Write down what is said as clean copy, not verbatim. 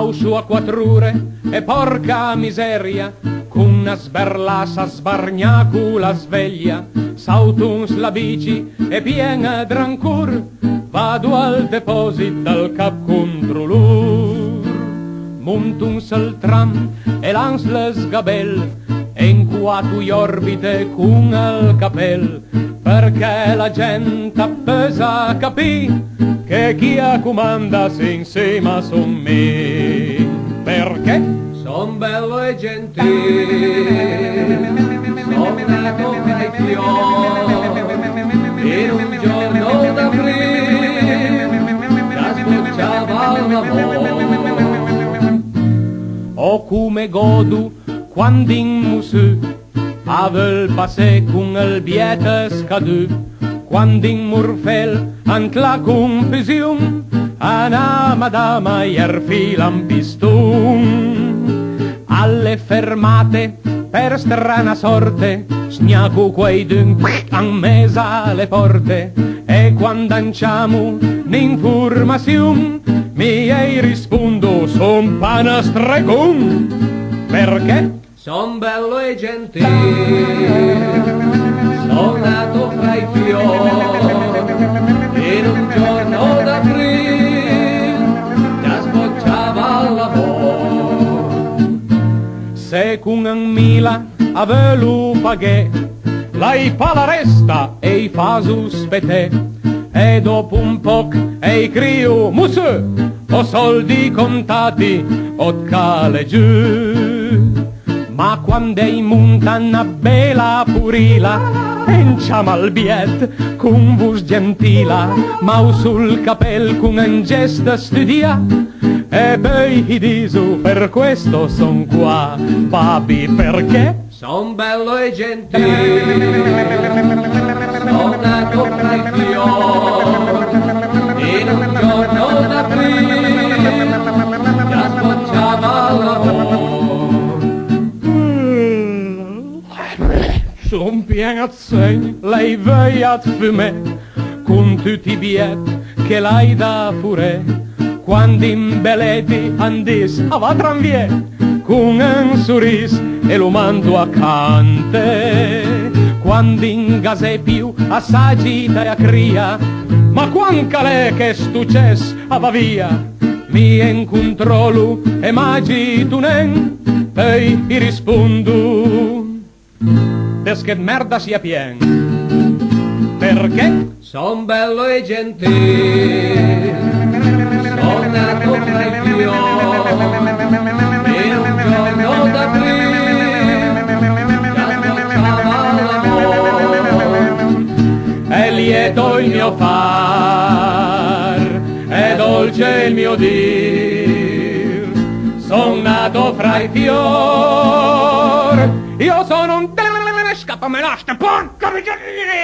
au sua quattrure e porca miseria, con una sberlassa sbargnacu la sveglia, sautuns la bici e piena drancur, vado al deposit dal cap controlur. Muntuns al tram e lans les gabel, e in quatu orbite cun al capel, perché la gente appesa a capì che chi a comanda si insieme son me. Perché? Son bello e gentile, son nato tra i fiori, in un giorno d'aprile, che sbocciava l'amore. O come godu quando in musu avel passé con il biete scadu, quando in Murfel ant la confusion ana madama ier filan pistun. Alle fermate per strana sorte sgnacu quei dun han mesa le porte, e quando anciamo n'informazione mi ei rispondo son pana stregum. Perché? Son bello e gentile, son nato fra i fiori, in un giorno d'aprile già sbocciava l'amore. Se con un mila avelu paghe, l'ai pala resta e i fasu spete, e dopo un poc e i crio musse, ho soldi contati, ho cale giù. Ma quando ei monta una bella purila, enciama al biet con vus gentila, mau sul capel con un gesto studia, e poi gli diso per questo son qua, papi, perché? Son bello e gentile, son nato fra i fiori, in un giorno d'aprile, già sbocciava l'amore. Son pieno a segni, lei veiat fume, con tutti i biet che l'hai da fure, quando in beleti andis a va tranvie, con un sorris e lo mando a cante, quando in gase più assagita e a cria, ma quanca lei che stuces a va via, mi incontrolu e magi tu nen, poi gli rispondo, des che merda sia pien. Perché? Son bello e gentile, son nato fra i fiori, in un giorno d'aprile, già sbocciava l'amore. È lieto il mio far, è dolce il mio dir, son nato fra i fior, io sono un scappa me lascia, porca miseria!